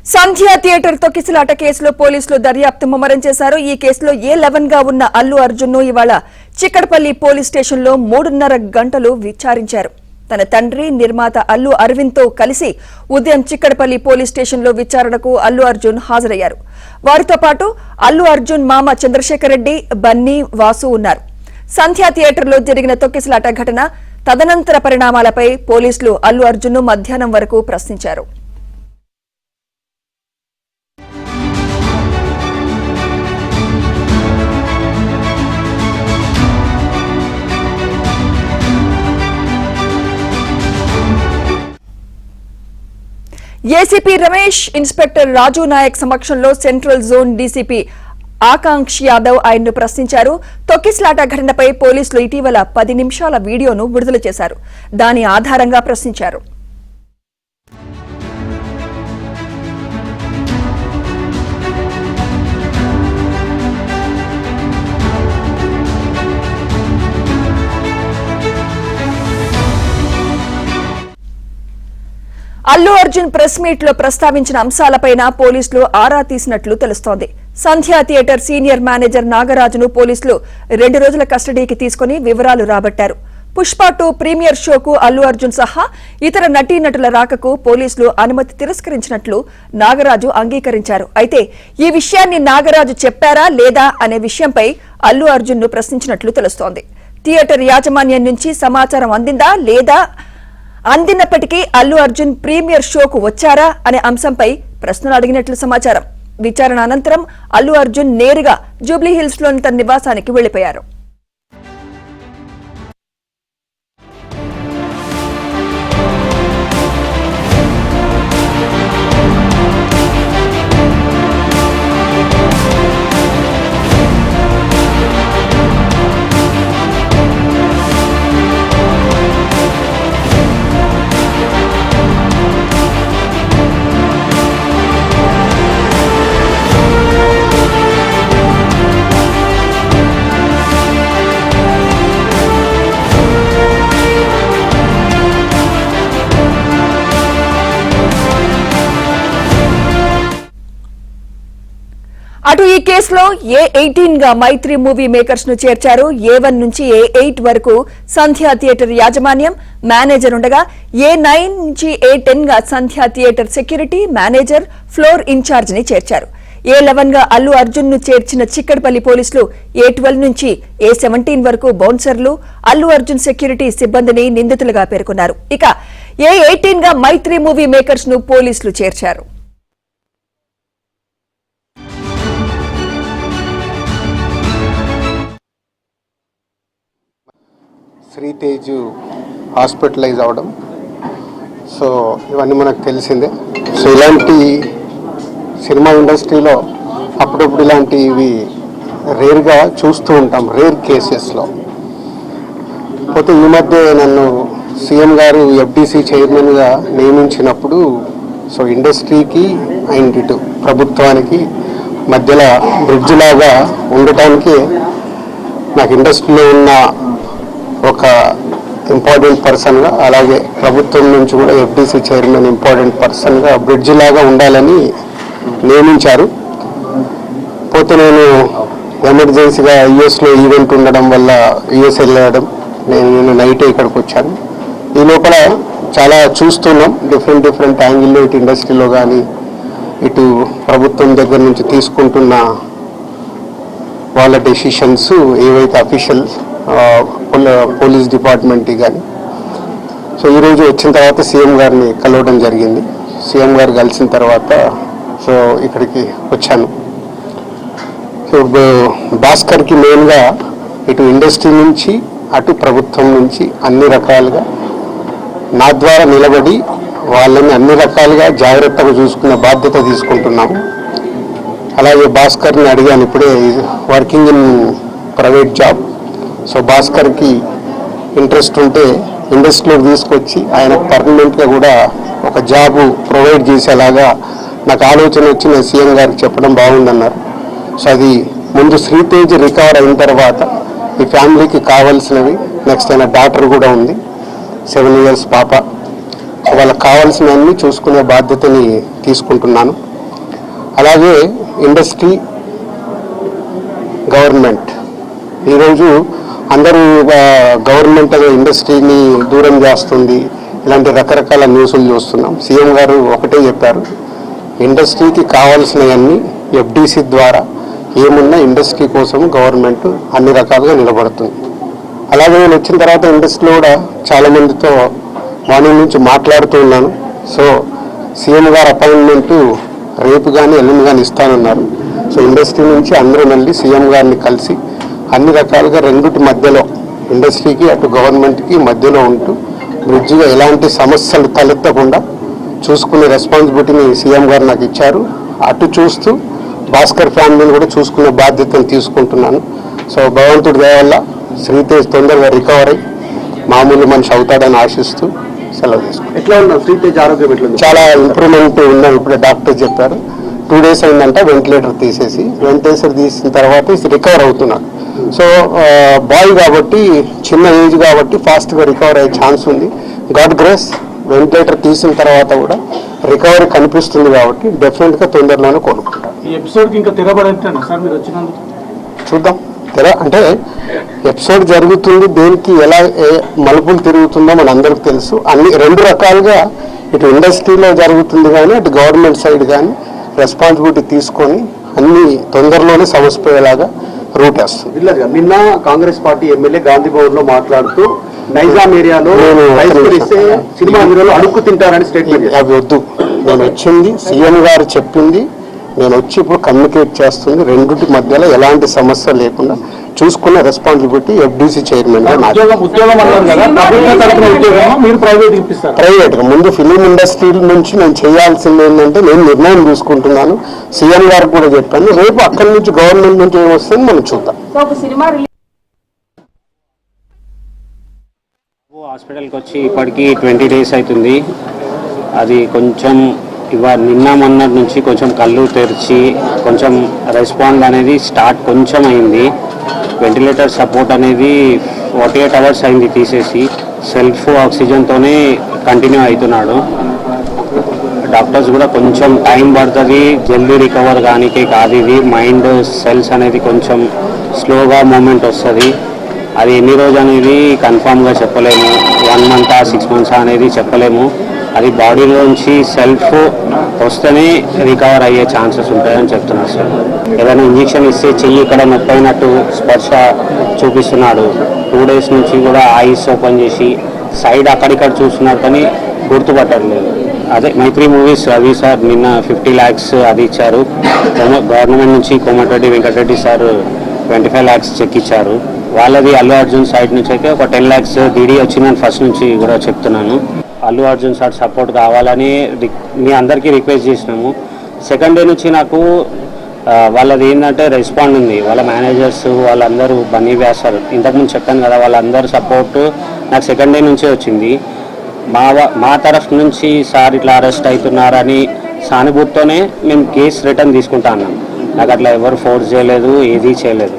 సంధ్య theatre తొక్కిసలాట కేసులో పోలీసులు దర్యాప్తు ముమ్మరం చేశారు. ఈ కేసులో A11 గా ఉన్న అల్లు అర్జున్ ను ఇవాళ చిక్కడపల్లి పోలీస్ స్టేషన్లో 3.5 గంటలు విచారించారు. తన తండ్రి నిర్మాత అల్లు అరవింద్ తో కలిసి ఉదయం చిక్కడపల్లి పోలీస్ స్టేషన్లో విచారణకు అల్లు అర్జున్ హాజరయ్యారు. వారితో పాటు అల్లు అర్జున్ మామ చంద్రశేఖర్ రెడ్డి, బన్నీ, వాసు ఉన్నారు. సంధ్య థియేటర్లో జరిగిన తొక్కిసలాట ఘటన తదనంతర పరిణామాలపై పోలీసులు అల్లు అర్జున్ ను మధ్యాహ్నం వరకు ప్రశ్నించారు. ఏసీపీ రమేష్, ఇన్స్పెక్టర్ రాజు నాయక్ సమక్షంలో సెంట్రల్ జోన్ డీసీపీ ఆకాంక్ష్ యాదవ్ ఆయన్ను ప్రశ్నించారు. తొక్కిసలాట ఘటనపై పోలీసులు ఇటీవల 10 నిమిషాల వీడియోను విడుదల చేశారు. దాని ఆధారంగా ప్రశ్నించారు. అల్లు అర్జున్ ప్రెస్ మీట్ లో ప్రస్తావించిన అంశాలపైన పోలీసులు ఆరా తీసినట్లు తెలుస్తోంది. సంధ్య థియేటర్ సీనియర్ మేనేజర్ నాగరాజును పోలీసులు 2 రోజుల కస్టడీకి తీసుకుని వివరాలు రాబట్టారు. పుష్ప 2 ప్రీమియర్ షోకు అల్లు అర్జున్ సహా ఇతర నటీనటుల రాకకు పోలీసులు అనుమతి తిరస్కరించినట్లు నాగరాజు అంగీకరించారు. అయితే ఈ విషయాన్ని నాగరాజు చెప్పారా లేదా అనే విషయంపై అల్లు అర్జున్ ను ప్రశ్నించినట్లు తెలుస్తోంది. థియేటర్ యాజమాన్యం నుంచి సమాచారం అందిందా లేదా, అందినప్పటికీ అల్లు అర్జున్ ప్రీమియర్ షోకు వచ్చారా అనే అంశంపై ప్రశ్నలు అడిగినట్లు సమాచారం. విచారణ అనంతరం అల్లు అర్జున్ నేరుగా జూబ్లీహిల్స్ లోని తన నివాసానికి వెళ్లిపోయారు. అటు ఈ కేసులో A18 గా మైత్రి మూవీ మేకర్స్ ను చేర్చారు. A1 నుంచి A8 వరకు సంధ్య థియేటర్ యాజమాన్యం, మేనేజర్ ఉండగా A9 నుంచి A10 గా Sandhya theatre security, manager, floor incharge ని చేర్చారు. A11 గా అల్లు అర్జున్ ను చేర్చిన చిక్కడపల్లి పోలీసులు A12 నుంచి A17 వరకు బౌన్సర్లు, అల్లు అర్జున్ సెక్యూరిటీ సిబ్బందిని నిందితులుగా పేర్కొన్నారు. ఇక A18 గా మైత్రి మూవీ మేకర్స్ ను పోలీసులు చేర్చారు. శ్రీతేజు హాస్పిటలైజ్ అవడం, సో ఇవన్నీ మనకు తెలిసిందే. సో ఇలాంటి సినిమా ఇండస్ట్రీలో అప్పుడప్పుడు ఇలాంటివి రేర్గా చూస్తూ ఉంటాం, రేర్ కేసెస్లో. పోతే ఈ మధ్య నన్ను సీఎం గారు FDC చైర్మన్గా నియమించినప్పుడు సో ఇండస్ట్రీకి అండ్ ఇటు ప్రభుత్వానికి మధ్యలో బ్రిడ్జ్ లాగా ఉండటానికి నాకు ఇండస్ట్రీలో ఉన్న ఒక ఇంపార్టెంట్ పర్సన్గా, అలాగే ప్రభుత్వం నుంచి కూడా FDC చైర్మన్ ఇంపార్టెంట్ పర్సన్గా బ్రిడ్జ్ లాగా ఉండాలని నియమించారు. పోతే నేను ఎమర్జెన్సీగా యుఎస్లో ఈవెంట్ ఉండడం వల్ల యుఎస్ వెళ్ళడం, నేను నైట్ ఇక్కడికి వచ్చాను. ఈ లోపల చాలా చూస్తున్నాం, డిఫరెంట్ యాంగిల్లో ఇటు ఇండస్ట్రీలో కానీ ఇటు ప్రభుత్వం దగ్గర నుంచి తీసుకుంటున్న వాళ్ళ డెసిషన్స్ ఏవైతే అఫీషియల్ పోలీస్ డిపార్ట్మెంట్ కానీ. సో ఈరోజు వచ్చిన తర్వాత సీఎం గారిని కలవడం జరిగింది. సీఎం గారు కలిసిన తర్వాత సో ఇక్కడికి వచ్చాను. సో భాస్కర్కి మెయిన్గా ఇటు ఇండస్ట్రీ నుంచి అటు ప్రభుత్వం నుంచి అన్ని రకాలుగా నా ద్వారా నిలబడి వాళ్ళని అన్ని రకాలుగా జాగ్రత్తగా చూసుకునే బాధ్యత తీసుకుంటున్నాము. అలాగే భాస్కర్ని అడిగాను, ఇప్పుడే working in private job. So భాస్కర్కి ఇంట్రెస్ట్ ఉంటే ఇండస్ట్రీలోకి తీసుకొచ్చి ఆయన పర్మనెంట్గా కూడా ఒక జాబు ప్రొవైడ్ చేసేలాగా నాకు ఆలోచన వచ్చి నేను సీఎం గారికి చెప్పడం బాగుందన్నారు. సో అది ముందు శ్రీతేజ్ రికవర్ అయిన తర్వాత ఈ ఫ్యామిలీకి కావాల్సినవి, నెక్స్ట్ ఆయన డాటర్ కూడా ఉంది, 7 years పాప, వాళ్ళకి కావాల్సినవన్నీ చూసుకునే బాధ్యతని తీసుకుంటున్నాను. అలాగే ఇండస్ట్రీ, గవర్నమెంట్. ఈరోజు అందరూ గవర్నమెంట్ ఇండస్ట్రీని దూరం చేస్తుంది, ఇలాంటి రకరకాల న్యూస్లు చూస్తున్నాం. సీఎం గారు ఒకటే చెప్పారు, ఇండస్ట్రీకి కావాల్సినవన్నీ ఎఫ్డీసీ ద్వారా ఏమున్నా ఇండస్ట్రీ కోసం గవర్నమెంట్ అన్ని రకాలుగా నిలబడుతుంది. అలాగే నేను వచ్చిన తర్వాత ఇండస్ట్రీలో కూడా చాలామందితో మార్నింగ్ నుంచి మాట్లాడుతూ ఉన్నాను. సో సీఎం గారు అపాయింట్మెంటు రేపు కానీ ఎల్లుండి కానీ ఇస్తానన్నారు. సో ఇండస్ట్రీ నుంచి అందరూ వెళ్ళి సీఎం గారిని కలిసి అన్ని రకాలుగా రెండిటి మధ్యలో, ఇండస్ట్రీకి అటు గవర్నమెంట్కి మధ్యలో ఉంటూ బ్రిడ్జిగా ఎలాంటి సమస్యలు తలెత్తకుండా చూసుకునే రెస్పాన్సిబిలిటీని సీఎం గారు నాకు ఇచ్చారు. అటు చూస్తూ భాస్కర్ ఫ్యామిలీని కూడా చూసుకునే బాధ్యతను తీసుకుంటున్నాను. సో భగవంతుడి దయ వల్ల శ్రీతేజ్ తొందరగా రికవర్ అయ్యి మామూలు మనిషి అవుతాడని ఆశిస్తూ సెలవు తీసుకుంటాను. ఎట్లా ఉన్నావు శ్రీతేజ్ ఆరోగ్యం ఎట్లా ఉంది? చాలా ఇంప్రూవ్మెంట్ ఉందని ఇప్పుడే డాక్టర్ చెప్పారు. 2 days అయిందంట వెంటిలేటర్ తీసేసి. వెంటిలేటర్ తీసిన తర్వాత రికవర్ అవుతున్నాడు. సో బాయ్ కాబట్టి, చిన్న ఏజ్ కాబట్టి ఫాస్ట్గా రికవర్ అయ్యే ఛాన్స్ ఉంది. గాడ్ గ్రేస్, వెంటిలేటర్ తీసిన తర్వాత కూడా రికవరీ కనిపిస్తుంది కాబట్టి డెఫినెట్గా తొందరలోనే కోలుకుంటారు. ఈ ఎపిసోడ్కి ఇంకా తెరబడేటన్నా సార్ మీరు వచ్చినందుకు? చూద్దాం. అంటే ఎపిసోడ్ జరుగుతుంది, దేనికి ఎలా మలుపులు తిరుగుతుందో మన అందరికి తెలుసు. అన్ని 2 రకాలుగా ఇటు ఇండస్ట్రీలో జరుగుతుంది కానీ అటు గవర్నమెంట్ సైడ్ కానీ రెస్పాన్సిబిలిటీ తీసుకొని అన్ని తొందరలోనే సమసిపోయేలాగా రూట్ వేస్తుంది. నిన్న కాంగ్రెస్ పార్టీ ఎమ్మెల్యే గాంధీ భవన్ లో మాట్లాడుతూ నైజాం ఏరియాలో సినిమా హీరోలు అడుక్కు తింటారని స్టేట్మెంట్. అవి వద్దు, నేను వచ్చింది సీఎం గారు చెప్పింది, నేను వచ్చి ఇప్పుడు కమ్యూనికేట్ చేస్తుంది. రెండింటి మధ్యలో ఎలాంటి సమస్య లేకుండా చూసుకున్న రెస్పాన్సిబిలిటీ ఎఫ్డీసీ చైర్మన్ గా ప్రైవేట్ గా. ముందు ఫిలిం ఇండస్ట్రీ నుంచి నేను చేయాల్సింది ఏంటంటే నేను నిర్ణయం తీసుకుంటున్నాను. సీఎం గారికి కూడా చెప్పాను, రేపు అక్కడి నుంచి గవర్నమెంట్ నుంచి ఏమొస్తుంది మనం చూద్దాం. హాస్పిటల్కి వచ్చి ఇప్పటికీ 20 days అవుతుంది. అది కొంచెం నిన్న మొన్నటి నుంచి కొంచెం కళ్ళు తెరిచి కొంచెం రెస్పాండ్ అనేది స్టార్ట్ కొంచెం అయింది. వెంటిలేటర్ సపోర్ట్ అనేది 48 hours అయింది తీసేసి, సెల్ఫ్ ఆక్సిజన్తోనే కంటిన్యూ అవుతున్నాడు. డాక్టర్స్ కూడా కొంచెం టైం పడుతుంది జల్దీ రికవర్ కానీకే కాదు. ఇది మైండ్ సెల్స్ అనేది కొంచెం స్లోగా మూమెంట్ వస్తుంది. అది ఎన్ని రోజు అనేది కన్ఫామ్గా చెప్పలేము. 1 month 6 months అనేది చెప్పలేము. అది బాడీలోంచి సెల్ఫ్ వస్తేనే రికవర్ అయ్యే ఛాన్సెస్ ఉంటాయని చెప్తున్నారు సార్. ఏదైనా ఇంజెక్షన్ ఇస్తే చెయ్యి ఇక్కడ నొప్పి అయినట్టు స్పర్శ చూపిస్తున్నాడు. 2 days నుంచి కూడా ఐస్ ఓపెన్ చేసి సైడ్ అక్కడిక్కడ చూస్తున్నాడు కానీ గుర్తుపట్టట్లేదు. అదే మైత్రి మూవీస్ అవి సార్ నిన్న 50 lakhs అది ఇచ్చారు గవర్నమెంట్ నుంచి. Komatireddy Venkatreddy sir 25 lakhs cheque ఇచ్చారు. వాళ్ళది అల్లు అర్జున్ సైడ్ నుంచి అయితే ఒక 10 lakhs డీడీ వచ్చిందని ఫస్ట్ నుంచి కూడా చెప్తున్నాను. అల్లు అర్జున్ సార్ సపోర్ట్ కావాలని మీ అందరికీ రిక్వెస్ట్ చేసినాము. సెకండ్ డే నుంచి నాకు వాళ్ళది ఏంటంటే రెస్పాండ్ ఉంది. వాళ్ళ మేనేజర్స్ వాళ్ళందరూ బన్నీ వేస్తారు, ఇంతకుముందు చెప్పాను కదా, వాళ్ళందరూ సపోర్ట్ నాకు సెకండ్ డే నుంచే వచ్చింది. మా తరఫు నుంచి సార్ ఇట్లా అరెస్ట్ అవుతున్నారని సానుభూతితోనే మేము కేసు రిటర్న్ తీసుకుంటా అన్నాం. నాకు అట్లా ఎవరు ఫోర్స్ చేయలేదు, ఏదీ చేయలేదు.